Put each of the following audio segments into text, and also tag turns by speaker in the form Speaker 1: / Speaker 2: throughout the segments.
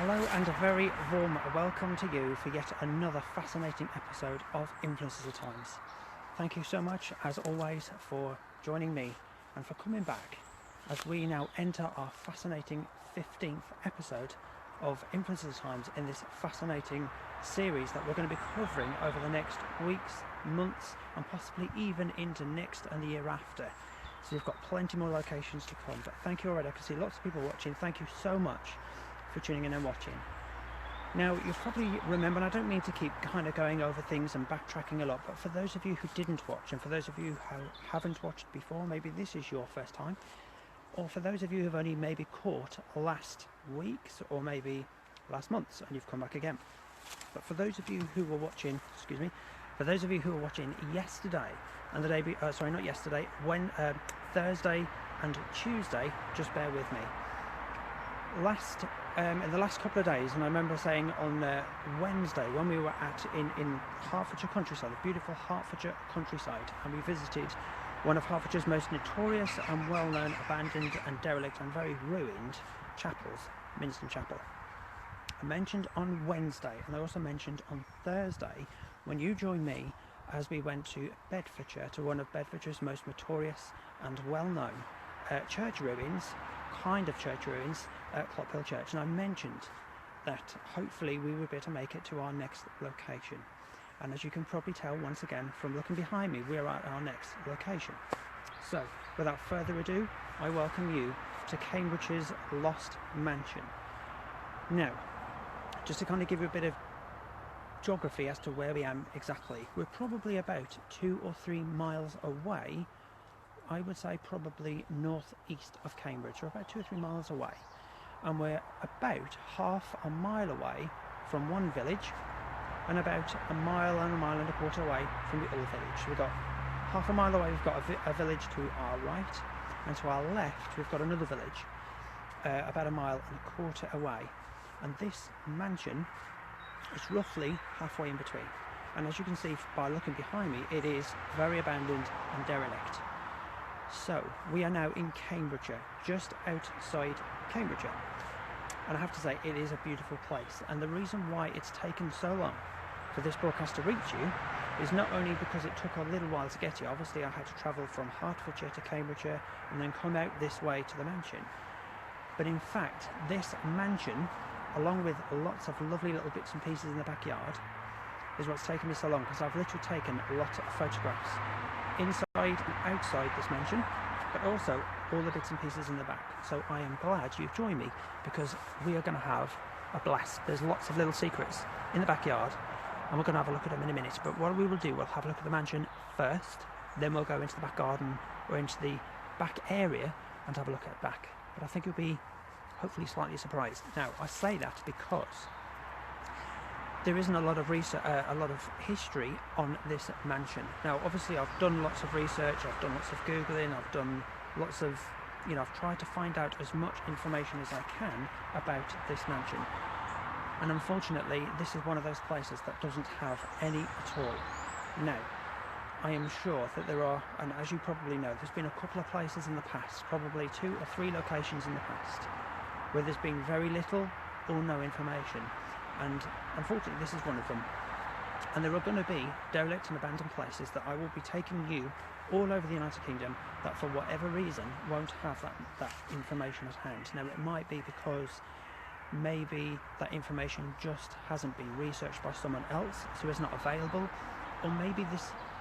Speaker 1: Hello and a very warm welcome to you for yet another fascinating episode of Influences of Times. Thank you so much, as always, for joining me and for coming back as we now enter our fascinating 15th episode of Influences of Times in this fascinating series that we're going to be covering over the next weeks, months and possibly even into next and the year after. So we've got plenty more locations to come, but thank you already. I can see lots of people watching. Thank you so much for tuning in and watching. Now, you'll probably remember, and I don't mean to keep kind of going over things and backtracking a lot, but for those of you who didn't watch, and for those of you who haven't watched before, maybe this is your first time, or for those of you who've only maybe caught last week's or maybe last month's and you've come back again. But for those of you who were watching, for those of you who were watching yesterday and the day, not yesterday, Thursday and Tuesday, just bear with me. In the last couple of days, and I remember saying on Wednesday when we were in Hertfordshire countryside, the beautiful Hertfordshire countryside, and we visited one of Hertfordshire's most notorious and well-known abandoned and derelict and very ruined chapels, Minston Chapel. I mentioned on Wednesday, and I also mentioned on Thursday when you joined me as we went to Bedfordshire, to one of Bedfordshire's most notorious and well-known church ruins, Clophill Church, and I mentioned that hopefully we would be able to make it to our next location. And as you can probably tell once again from looking behind me, we're at our next location. So without further ado, I welcome you to Cambridgeshire's Lost Mansion. Now, just to kind of give you a bit of geography as to where we are exactly, we're probably about 2 or 3 miles away. I would say probably northeast of Cambridge, or about 2 or 3 miles away, and we're about half a mile away from one village and about a mile and a quarter away from the other village. So we've got half a mile away, we've got a village to our right, and to our left we've got another village about a mile and a quarter away, and this mansion is roughly halfway in between. And as you can see by looking behind me, it is very abandoned and derelict. So we are now in Cambridgeshire, just outside Cambridgeshire, and I have to say it is a beautiful place. And the reason why it's taken so long for this broadcast to reach you is not only because it took a little while to get here. Obviously I had to travel from Hertfordshire to Cambridgeshire and then come out this way to the mansion, but in fact this mansion, along with lots of lovely little bits and pieces in the backyard, is what's taken me so long, because I've literally taken a lot of photographs inside and outside this mansion, but also all the bits and pieces in the back. So I am glad you've joined me, because we are going to have a blast. There's lots of little secrets in the backyard and we're going to have a look at them in a minute. But what we will do, we'll have a look at the mansion first, then we'll go into the back garden or into the back area and have a look at the back. But I think you'll be hopefully slightly surprised. Now I say that because there isn't a lot of research, a lot of history on this mansion. Now obviously I've done lots of research, I've done lots of Googling, I've done lots of, I've tried to find out as much information as I can about this mansion. And unfortunately this is one of those places that doesn't have any at all. Now, I am sure that there are, and as you probably know, there's been a couple of places in the past, probably 2 or 3 locations in the past, where there's been very little or no information. And unfortunately this is one of them. And there are going to be derelict and abandoned places that I will be taking you all over the United Kingdom that for whatever reason won't have that information at hand. Now it might be because maybe that information just hasn't been researched by someone else, so it's not available, or maybe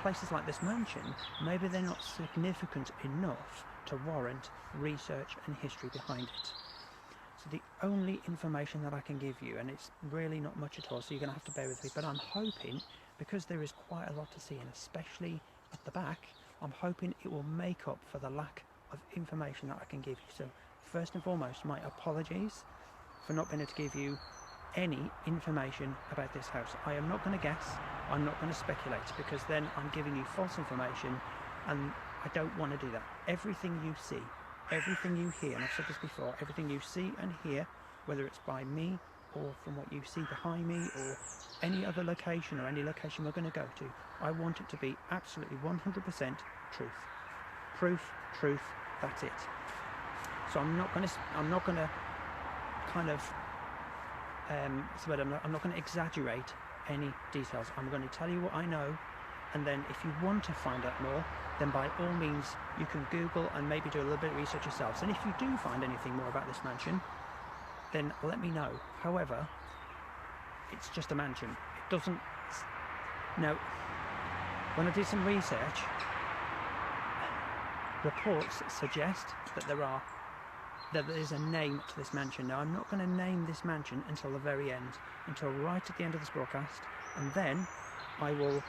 Speaker 1: places like this mansion, maybe they're not significant enough to warrant research and history behind it. So the only information that I can give you, and it's really not much at all, so you're going to have to bear with me, but I'm hoping, because there is quite a lot to see, and especially at the back, I'm hoping it will make up for the lack of information that I can give you. So first and foremost, my apologies for not being able to give you any information about this house. I am not going to guess, I'm not going to speculate, because then I'm giving you false information, and I don't want to do that. Everything you see, everything you hear, and I've said this before, everything you see and hear, whether it's by me or from what you see behind me or any other location or any location we're going to go to, I want it to be absolutely 100% truth. Proof, truth, that's it. So I'm not going to kind of so I'm not going to exaggerate any details. I'm going to tell you what I know, and then if you want to find out more, then by all means you can Google and maybe do a little bit of research yourselves. And if you do find anything more about this mansion, then let me know. However, it's just a mansion. It doesn't... Now, when I did some research, reports suggest that there is a name to this mansion. Now, I'm not going to name this mansion until the very end, until right at the end of this broadcast, and then I will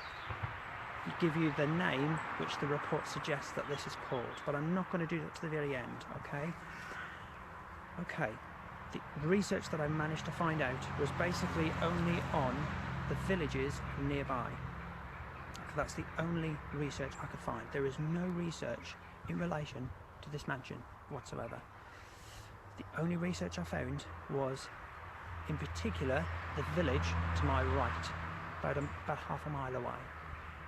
Speaker 1: give you the name which the report suggests that this is called. But I'm not going to do that to the very end, okay? Okay. The research that I managed to find out was basically only on the villages nearby. That's the only research I could find. There is no research in relation to this mansion whatsoever. The only research I found was, in particular, the village to my right, about half a mile away.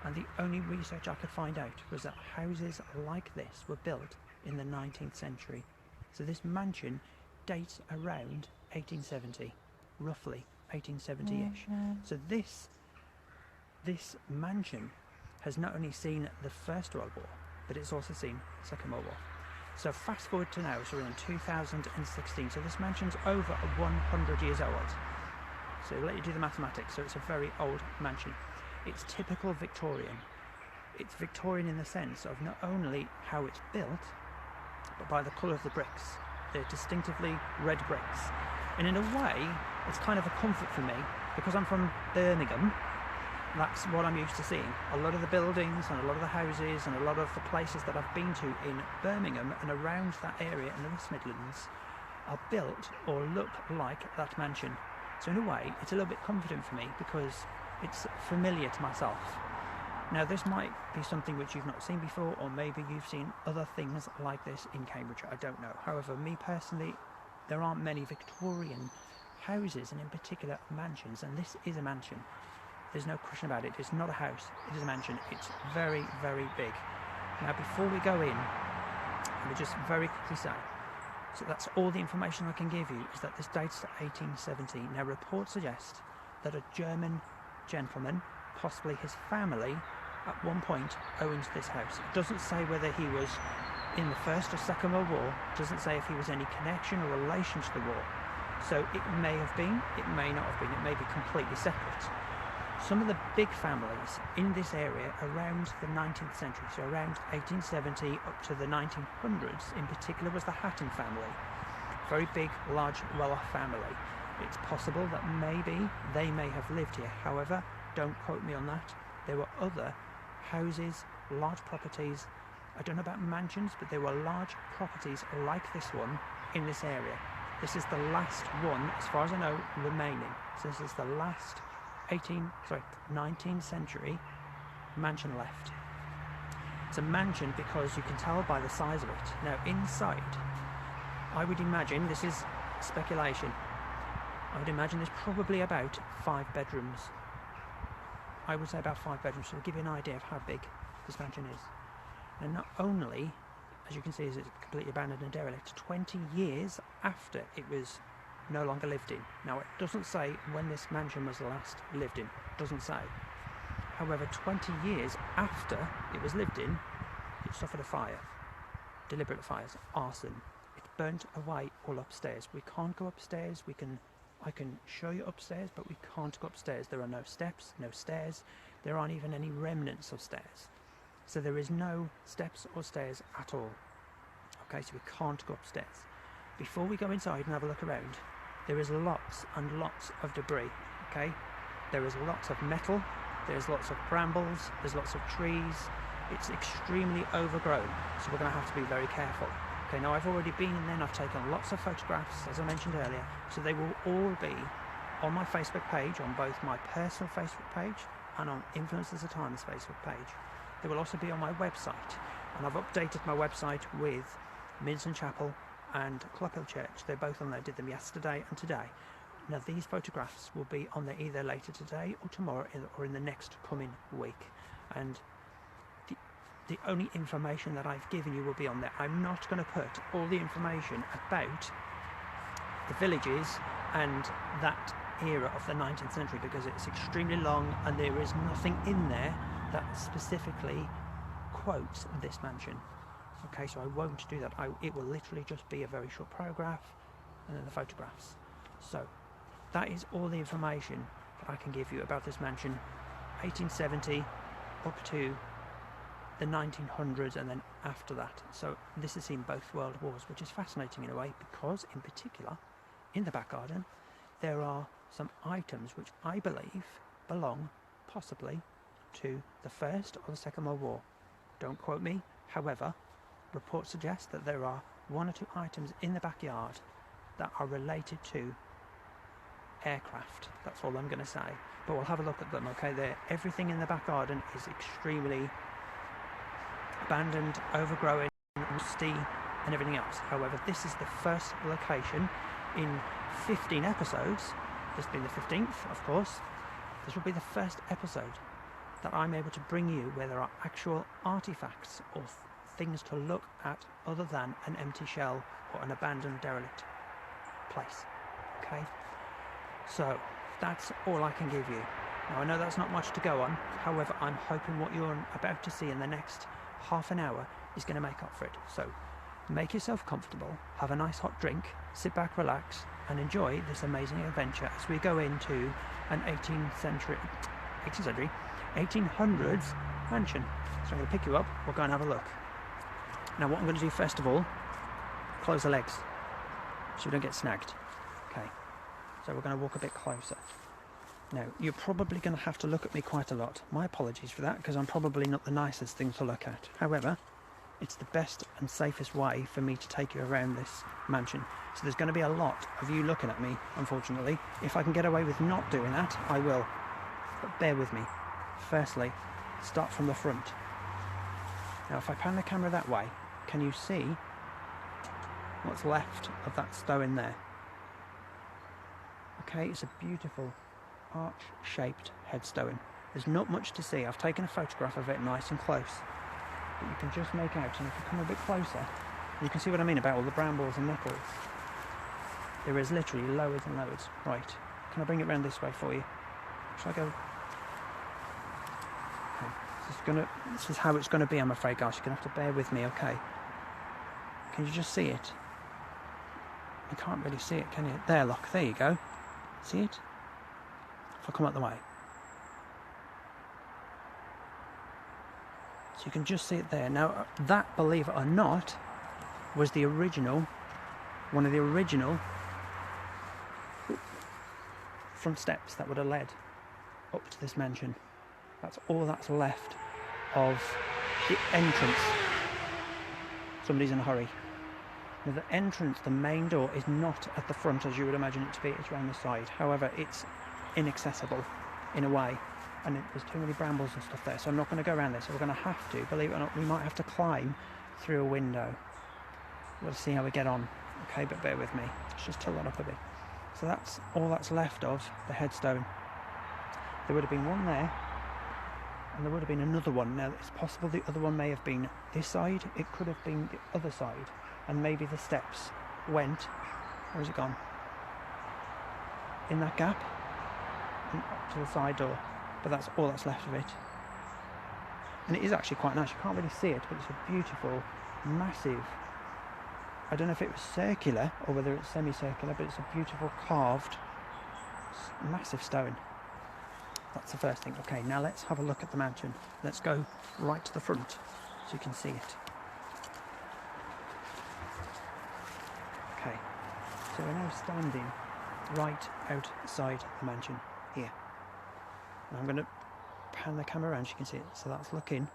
Speaker 1: And the only research I could find out was that houses like this were built in the 19th century. So this mansion dates around 1870, roughly 1870-ish. So this mansion has not only seen the First World War, but it's also seen the Second World War. So fast forward to now, so we're in 2016, so this mansion's over 100 years old. So let you do the mathematics, so it's a very old mansion. It's typical Victorian. It's Victorian in the sense of not only how it's built, but by the colour of the bricks. They're distinctively red bricks. And in a way, it's kind of a comfort for me, because I'm from Birmingham. That's what I'm used to seeing. A lot of the buildings and a lot of the houses and a lot of the places that I've been to in Birmingham and around that area in the West Midlands are built or look like that mansion. So in a way, it's a little bit comforting for me because it's familiar to myself. Now, this might be something which you've not seen before, or maybe you've seen other things like this in Cambridgeshire, I don't know. However, me personally, there aren't many Victorian houses, and in particular mansions, and this is a mansion. There's no question about it. It's not a house, it is a mansion. It's very, very big. Now, before we go in, let me just very quickly say, so that's all the information I can give you, is that this dates to 1870. Now, reports suggest that a German gentleman, possibly his family, at one point owns this house. It doesn't say whether he was in the First or Second World War. It doesn't say if he was any connection or relation to the war. So it may have been, it may not have been, it may be completely separate. Some of the big families in this area around the 19th century, so around 1870 up to the 1900s in particular, was the Hatton family. Very big, large, well-off family. It's possible that maybe they may have lived here. However, don't quote me on that. There were other houses, large properties. I don't know about mansions, but there were large properties like this one in this area. This is the last one, as far as I know, remaining. So this is the last 19th century mansion left. It's a mansion because you can tell by the size of it. Now, inside, I would imagine, this is speculation, I would imagine there's probably about 5 bedrooms. I would say about 5 bedrooms, so to give you an idea of how big this mansion is. And not only, as you can see, is it completely abandoned and derelict, 20 years after it was no longer lived in. Now, it doesn't say when this mansion was last lived in. It doesn't say. However, 20 years after it was lived in, it suffered a fire. Deliberate fires, arson. It burnt away all upstairs. We can't go upstairs. I can show you upstairs, but we can't go upstairs. There are no steps, no stairs. There aren't even any remnants of stairs. So there is no steps or stairs at all. Okay, so we can't go upstairs. Before we go inside and have a look around, there is lots and lots of debris, okay? There is lots of metal, there's lots of brambles, there's lots of trees. It's extremely overgrown, so we're going to have to be very careful. Okay, now I've already been in there and I've taken lots of photographs, as I mentioned earlier, so they will all be on my Facebook page, on both my personal Facebook page and on Influencers of Time's Facebook page. They will also be on my website, and I've updated my website with Mincing Chapel and Clophill Church. They're both on there. Did them yesterday and today. Now, these photographs will be on there either later today or tomorrow or in the next coming week, and the only information that I've given you will be on there. I'm not going to put all the information about the villages and that era of the 19th century because it's extremely long and there is nothing in there that specifically quotes this mansion. Okay, so I won't do that. It will literally just be a very short paragraph and then the photographs. So that is all the information that I can give you about this mansion, 1870 up to the 1900s and then after that. So this has seen both world wars, which is fascinating in a way because in particular in the back garden there are some items which I believe belong possibly to the First or the Second World War. Don't quote me. However, reports suggest that there are 1 or 2 items in the backyard that are related to aircraft. That's all I'm going to say. But we'll have a look at them, okay? Everything in the back garden is extremely abandoned, overgrown, rusty, and everything else. However, this is the first location in 15 episodes. This being the 15th, of course. This will be the first episode that I'm able to bring you where there are actual artifacts or things to look at other than an empty shell or an abandoned derelict place. Okay, so that's all I can give you. Now I know that's not much to go on, however I'm hoping what you're about to see in the next half an hour is going to make up for it. So make yourself comfortable, have a nice hot drink, sit back, relax and enjoy this amazing adventure as we go into an 1800s mansion. So I'm going to pick you up, we'll go and have a look. Now what I'm going to do first of all, close the legs so we don't get snagged. Okay, so we're going to walk a bit closer. Now you're probably going to have to look at me quite a lot. My apologies for that because I'm probably not the nicest thing to look at. However, it's the best and safest way for me to take you around this mansion. So there's going to be a lot of you looking at me, unfortunately. If I can get away with not doing that, I will. But bear with me. Firstly, start from the front. Now if I pan the camera that way, can you see what's left of that stone there? Okay, it's a beautiful arch-shaped headstone. There's not much to see. I've taken a photograph of it nice and close, but you can just make out, and if you come a bit closer, you can see what I mean about all the brambles and nettles. There is literally loads and loads. Right, can I bring it round this way for you? Shall I go? Okay. This is how it's going to be, I'm afraid, guys. You're going to have to bear with me, okay? Can you just see it? You can't really see it, can you? There, look, there you go. See it? If I come out the way. So you can just see it there. Now, that, believe it or not, was the original, one of the original front steps that would have led up to this mansion. That's all that's left of the entrance. Somebody's in a hurry. Now the entrance, the main door, is not at the front as you would imagine it to be. It's around the side. However, it's inaccessible in a way, and there's too many brambles and stuff there, so I'm not going to go around there. So we're going to have to, believe it or not, we might have to climb through a window. We'll see how we get on. Okay, but bear with me. Let's just tilt that up a bit. So that's all that's left of the headstone. There would have been one there, and there would have been another one. Now it's possible the other one may have been this side, it could have been the other side, and maybe the steps went, where's it gone? In that gap and up to the side door, but that's all that's left of it. And it is actually quite nice. You can't really see it, but it's a beautiful, massive, I don't know if it was circular or whether it's semicircular, but it's a beautiful carved massive stone. That's the first thing. Okay, now let's have a look at the mansion. Let's go right to the front so you can see it. Okay, so we're now standing right outside the mansion here. And I'm going to pan the camera around so you can see it. So that's looking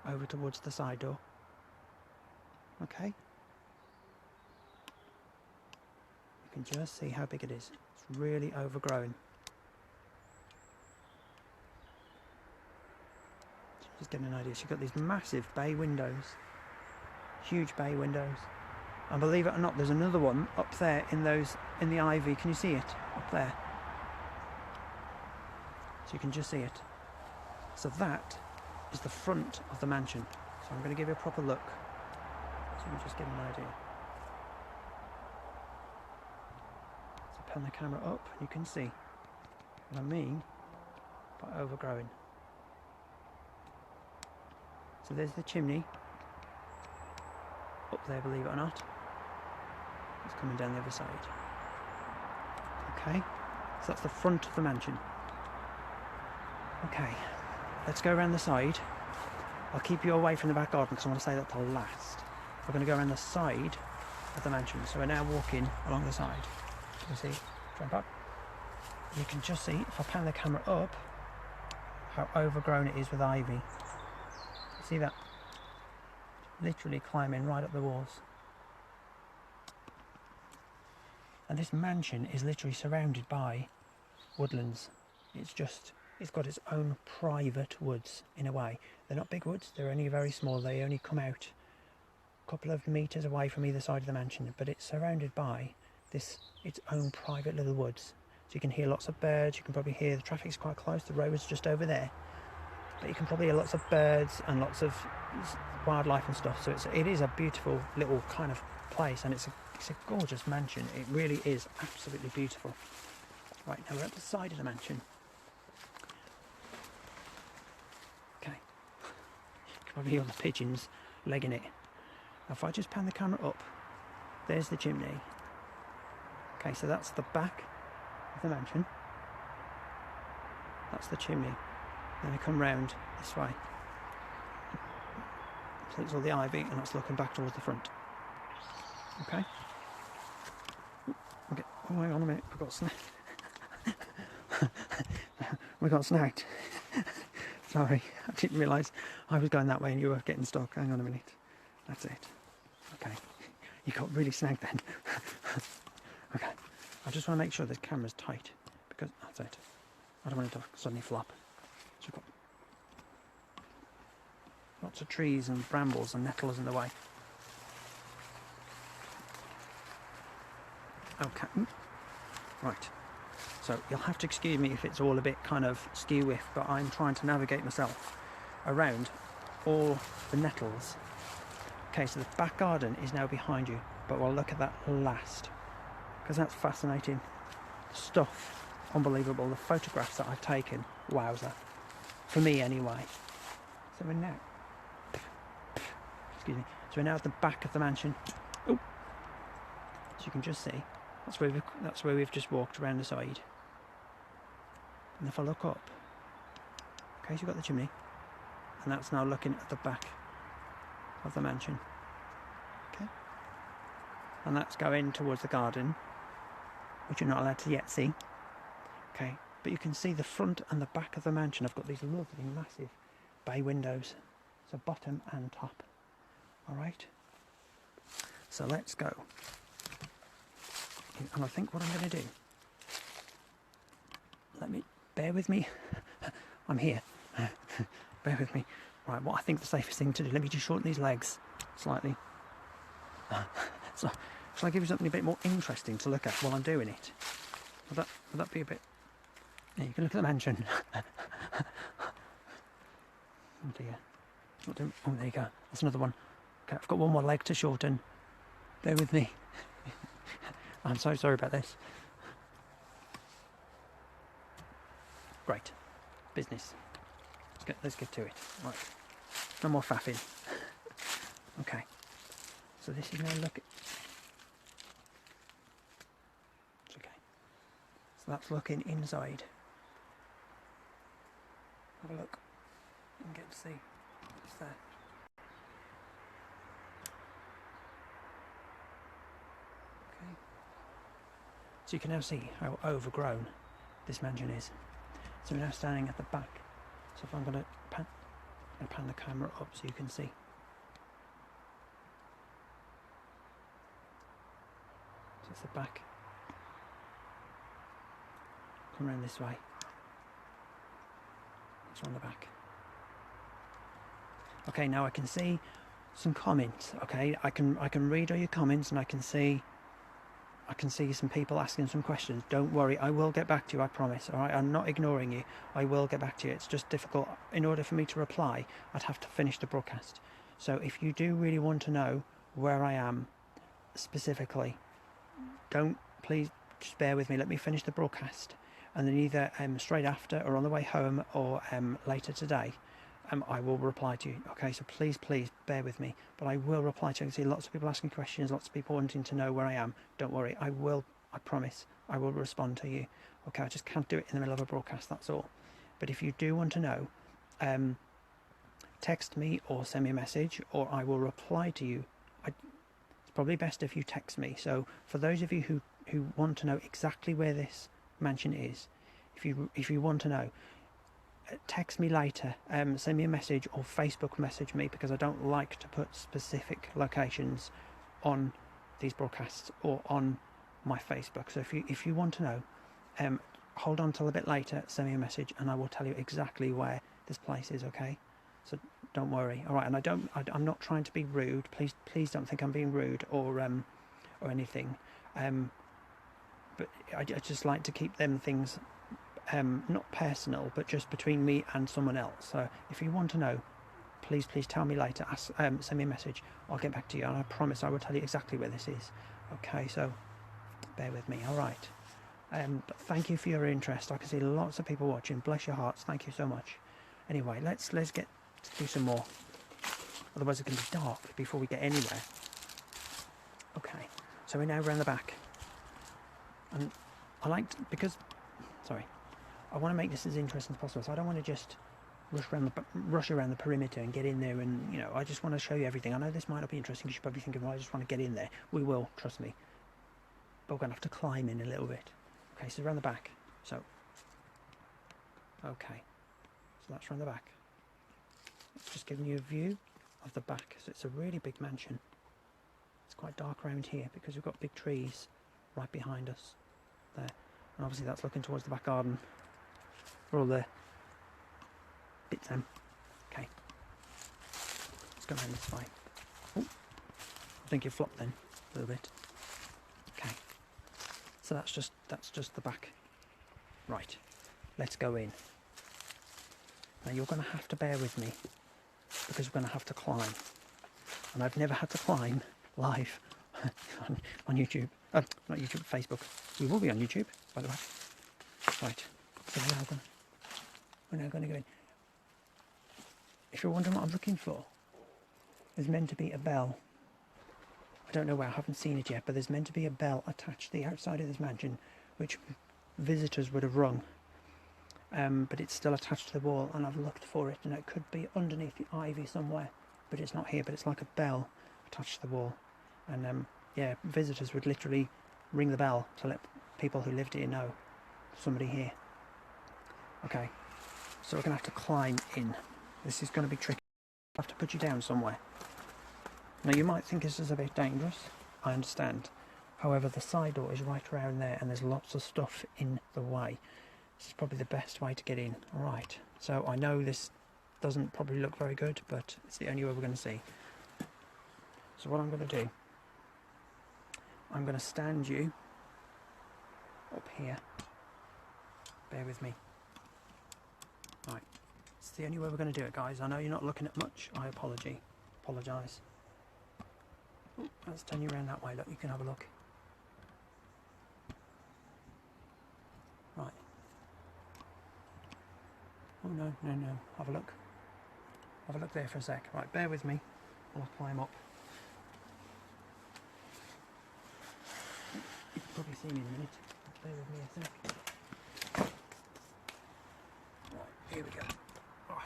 Speaker 1: over towards the side door. Okay. You can just see how big it is. It's really overgrown. Just getting an idea. So you've got these massive bay windows, huge bay windows, and believe it or not, there's another one up there in the ivy. Can you see it up there? So you can just see it. So that is the front of the mansion. So I'm going to give you a proper look so you can just get an idea. So pan the camera up, you can see what I mean by overgrowing. So there's the chimney up there, believe it or not. It's coming down the other side. Okay, so that's the front of the mansion. Okay, let's go around the side. I'll keep you away from the back garden because I want to say that till last. We're going to go around the side of the mansion. So we're now walking along the side. You can see, jump up. You can just see, if I pan the camera up, how overgrown it is with ivy. See that? Literally climbing right up the walls. And this mansion is literally surrounded by woodlands. It's got its own private woods in a way. They're not big woods, they're only very small. They only come out a couple of metres away from either side of the mansion, but it's surrounded by its own private little woods. So you can hear lots of birds, you can probably hear the traffic's quite close, the road's just over there. But you can probably hear lots of birds and lots of wildlife and stuff. So it is a beautiful little kind of place, and it's a gorgeous mansion. It really is absolutely beautiful. Right, now we're at the side of the mansion. Okay, you can probably hear the pigeons legging it. Now if I just pan the camera up, there's the chimney. Okay, so that's the back of the mansion. That's the chimney. Then we come round this way. So it's all the ivy, and that's looking back towards the front. Okay. Okay. Oh, hang on a minute. We got snagged. We got snagged. Sorry, I didn't realise I was going that way and you were getting stuck. Hang on a minute. That's it. Okay. You got really snagged then. Okay. I just want to make sure the camera's tight because that's it. I don't want it to suddenly flop. So we've got lots of trees and brambles and nettles in the way. Okay. Right. So you'll have to excuse me if it's all a bit kind of skew-whiff, but I'm trying to navigate myself around all the nettles. Okay, so the back garden is now behind you, but we'll look at that last because that's fascinating stuff. Unbelievable. The photographs that I've taken, wowza. For me anyway. So we're now, excuse me, so we're now at the back of the mansion. Oh, so you can just see, that's where we've just walked around the side. And if I look up, okay, so you've got the chimney, and that's now looking at the back of the mansion. Okay, and that's going towards the garden, which you're not allowed to yet see. Okay, but you can see the front and the back of the mansion. I've got these lovely massive bay windows, so bottom and top. All right, so let's go. And I think what I'm going to do, bear with me, I'm here, bear with me. Right, what I think the safest thing to do, let me just shorten these legs slightly. So, shall I give you something a bit more interesting to look at while I'm doing it? Would that be a bit... Yeah, you can look at the mansion. Oh dear. Oh, there you go. That's another one. Okay, I've got one more leg to shorten. Bear with me. I'm so sorry about this. Great. Business. Let's get to it. Right. No more faffing. Okay. So this is now looking... It's okay. So that's looking inside. Have a look and get to see what's there. Okay. So you can now see how overgrown this mansion is. So we're now standing at the back. So if I'm going to pan the camera up so you can see. So it's the back. Come around this way. It's on the back. Okay, now I can see some comments. Okay, I can read all your comments, and I can see some people asking some questions. Don't worry, I will get back to you, I promise. All right, I'm not ignoring you. I will get back to you. It's just difficult. In order for me to reply, I'd have to finish the broadcast. So if you do really want to know where I am specifically, please just bear with me. Let me finish the broadcast, and then either straight after or on the way home or later today, I will reply to you. Okay, so please bear with me, but I will reply to you. I can see lots of people asking questions, lots of people wanting to know where I am. Don't worry, I promise I will respond to you. Okay, I just can't do it in the middle of a broadcast, that's all. But if you do want to know, text me or send me a message, or I will reply to you. It's probably best if you text me. So for those of you who want to know exactly where this mansion is, if you want to know, text me later, send me a message or Facebook message me, because I don't like to put specific locations on these broadcasts or on my Facebook. So if you want to know, hold on till a bit later, send me a message and I will tell you exactly where this place is. Okay, so don't worry. All right, and I'm not trying to be rude. Please don't think I'm being rude or anything, but I just like to keep them things not personal, but just between me and someone else. So if you want to know, please tell me later. Send me a message, I'll get back to you, and I promise I will tell you exactly where this is. Okay, so bear with me. All right, but thank you for your interest. I can see lots of people watching. Bless your hearts, thank you so much. Anyway, let's get to do some more, otherwise it can be dark before we get anywhere. Okay, so we're now around the back, and I want to make this as interesting as possible, so I don't want to just rush around the perimeter and get in there, and I just want to show you everything. I know this might not be interesting because you're probably thinking, well, I just want to get in there. We will, trust me, but we're going to have to climb in a little bit. Okay, so around the back. So that's around the back. It's just giving you a view of the back. So it's a really big mansion. It's quite dark around here because we've got big trees right behind us there, and obviously that's looking towards the back garden where all the bits in. Okay, let's go around this way. Oh, I think you flopped then a little bit. Okay, so that's just the back. Right, let's go in. Now you're going to have to bear with me because we're going to have to climb, and I've never had to climb live on YouTube. Not YouTube, Facebook. We will be on YouTube, by the way. Right, so we're now going to go in. If you're wondering what I'm looking for, there's meant to be a bell. I don't know where, I haven't seen it yet, but there's meant to be a bell attached to the outside of this mansion, which visitors would have rung. But it's still attached to the wall, and I've looked for it, and it could be underneath the ivy somewhere, but it's not here. But it's like a bell attached to the wall, and yeah, visitors would literally ring the bell to let people who lived here know somebody here. Okay, so we're gonna have to climb in. This is going to be tricky. I have to put you down somewhere. Now you might think this is a bit dangerous, I understand. However, the side door is right around there, and there's lots of stuff in the way. This is probably the best way to get in. Alright, so I know this doesn't probably look very good, but it's the only way we're going to see. So what I'm going to do, I'm going to stand you up here. Bear with me. Right, it's the only way we're going to do it, guys. I know you're not looking at much. I apologise. Oh, let's turn you around that way. Look, you can have a look. Right. Oh no, have a look. Have a look there for a sec. Right, bear with me. I'll climb up. You can probably see me in a minute. Bear with me a sec. Right, here we go. Oh.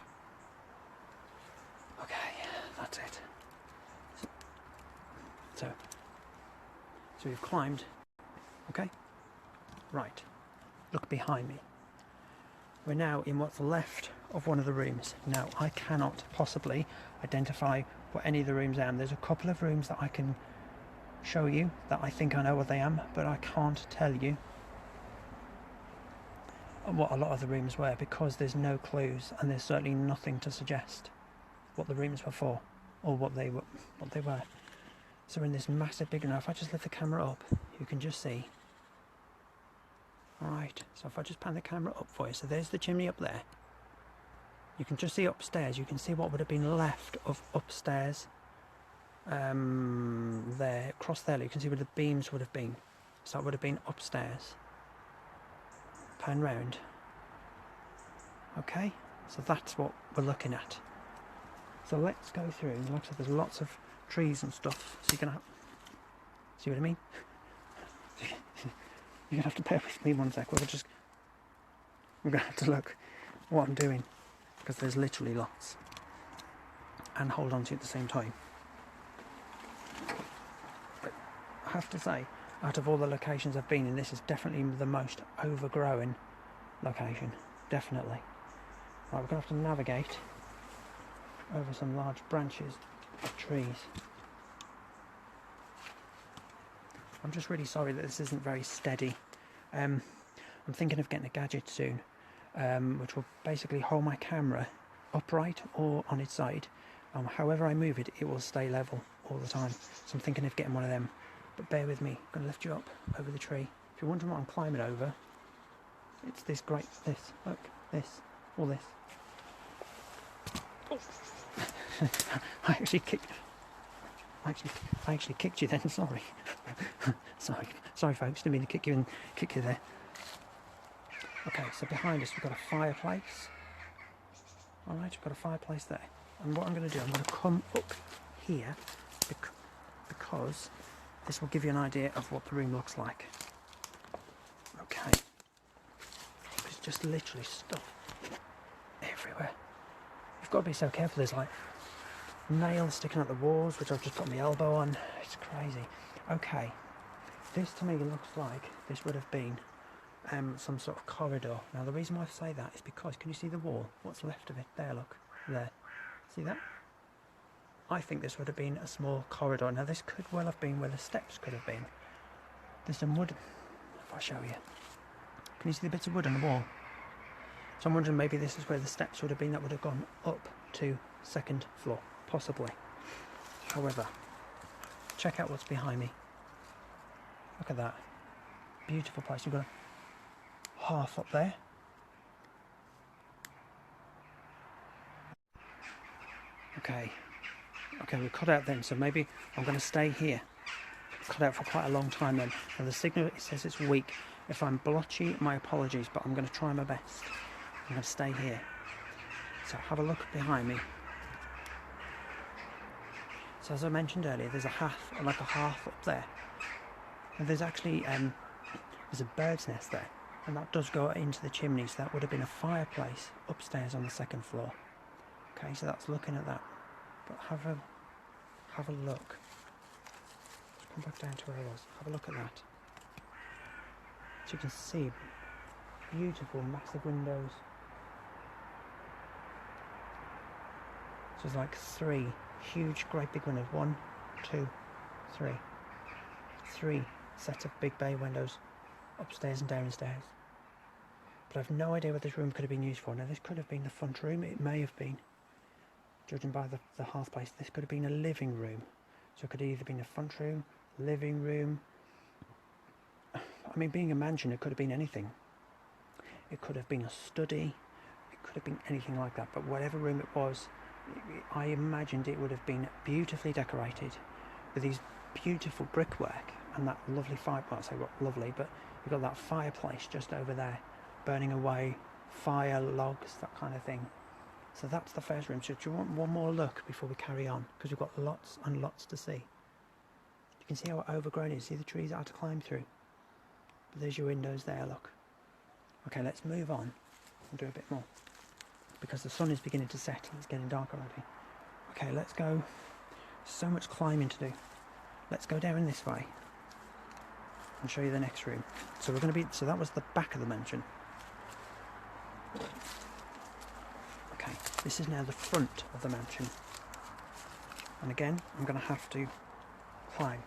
Speaker 1: Okay, that's it. So we've climbed. Okay? Right. Look behind me. We're now in what's left of one of the rooms. Now, I cannot possibly identify what any of the rooms are. There's a couple of rooms that I can show you that I think I know what they are, but I can't tell you what a lot of the rooms were, because there's no clues, and there's certainly nothing to suggest what the rooms were for or what they were. So in this massive big, now if I just lift the camera up, you can just see. Alright, so if I just pan the camera up for you, so there's the chimney up there. You can just see upstairs, you can see what would have been left of upstairs. There, across there, you can see where the beams would have been. So it would have been upstairs. turn round. Okay, so that's what we're looking at. So let's go through. Like I said, there's lots of trees and stuff, so you're gonna see what I mean. You're gonna have to bear with me one sec. We're gonna have to look what I'm doing, because there's literally lots, and hold on to it at the same time. But I have to say, out of all the locations I've been in, this is definitely the most overgrown location. Definitely. Right, we're going to have to navigate over some large branches of trees. I'm just really sorry that this isn't very steady. I'm thinking of getting a gadget soon, which will basically hold my camera upright or on its side. However I move it, it will stay level all the time. So I'm thinking of getting one of them. But bear with me, I'm going to lift you up over the tree. If you're wondering what I'm climbing over, it's this, look, this, all this. Oh. I actually kicked you then, sorry. sorry folks, didn't mean to kick you there. Okay, so behind us we've got a fireplace. Alright, we've got a fireplace there. And what I'm going to do, I'm going to come up here because this will give you an idea of what the room looks like. Okay. There's just literally stuff everywhere. You've got to be so careful. There's like nails sticking out the walls, which I've just got my elbow on. It's crazy. Okay. This to me looks like this would have been some sort of corridor. Now the reason why I say that is because, can you see the wall? What's left of it? There, look. There. See that? I think this would have been a small corridor. Now this could well have been where the steps could have been. There's some wood. If I show you. Can you see the bits of wood on the wall? So I'm wondering maybe this is where the steps would have been that would have gone up to second floor. Possibly. However, check out what's behind me. Look at that. Beautiful place. We've got a hearth up there. Okay. Okay, we're cut out then, so maybe I'm going to stay here. Cut out for quite a long time then. And the signal, it says it's weak. If I'm blotchy, my apologies, but I'm going to try my best. I'm going to stay here. So have a look behind me. So as I mentioned earlier, there's a hearth, like a hearth up there. And there's actually, there's a bird's nest there. And that does go into the chimney, so that would have been a fireplace upstairs on the second floor. Okay, so that's looking at that. But have a look. Let's come back down to where I was. Have a look at that. So you can see beautiful, massive windows. So there's like three huge, great big windows. 1, 2, 3. 3 sets of big bay windows upstairs and downstairs. But I've no idea what this room could have been used for. Now this could have been the front room. It may have been. Judging by the hearth place, this could have been a living room. So it could have either been a front room, living room. I mean, being a mansion, it could have been anything. It could have been a study. It could have been anything like that. But whatever room it was, I imagined it would have been beautifully decorated with these beautiful brickwork and that lovely fire. Well, I say what lovely, but you've got that fireplace just over there, burning away, fire, logs, that kind of thing. So that's the first room. So do you want one more look before we carry on? Because we've got lots and lots to see. You can see how overgrown it is. See the trees I had to climb through. But there's your windows there, look. Okay, let's move on and do a bit more. Because the sun is beginning to set and it's getting dark already. Okay, let's go. So much climbing to do. Let's go down this way and show you the next room. So we're going to be, so that was the back of the mansion. Okay, this is now the front of the mansion. And again, I'm going to have to climb.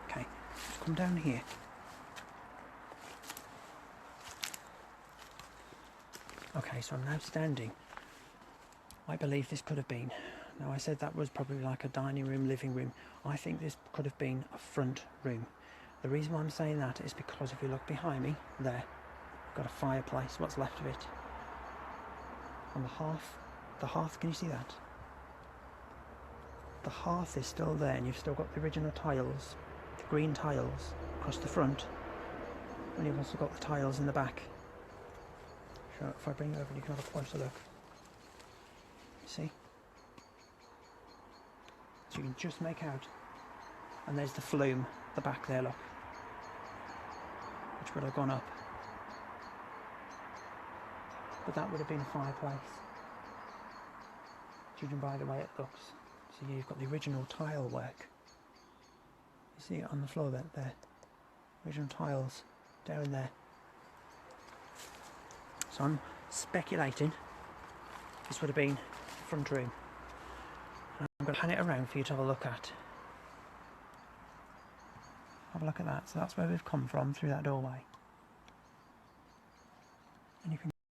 Speaker 1: Okay, let's come down here. Okay, so I'm now standing. I believe this could have been, now I said that was probably like a dining room, living room. I think this could have been a front room. The reason why I'm saying that is because if you look behind me, there, I've got a fireplace, what's left of it. On the hearth, can you see that? The hearth is still there and you've still got the original tiles the green tiles across the front, and you've also got the tiles in the back. So if I bring it over, you can have a closer look. See? So you can just make out, and there's the flume, the back there, look, which would have gone up. But that would have been a fireplace, judging by the way it looks. So you've got the original tile work. You see it on the floor there. Original tiles down there. So I'm speculating this would have been the front room. And I'm going to pan it around for you to have a look at. Have a look at that. So that's where we've come from, through that doorway. And you can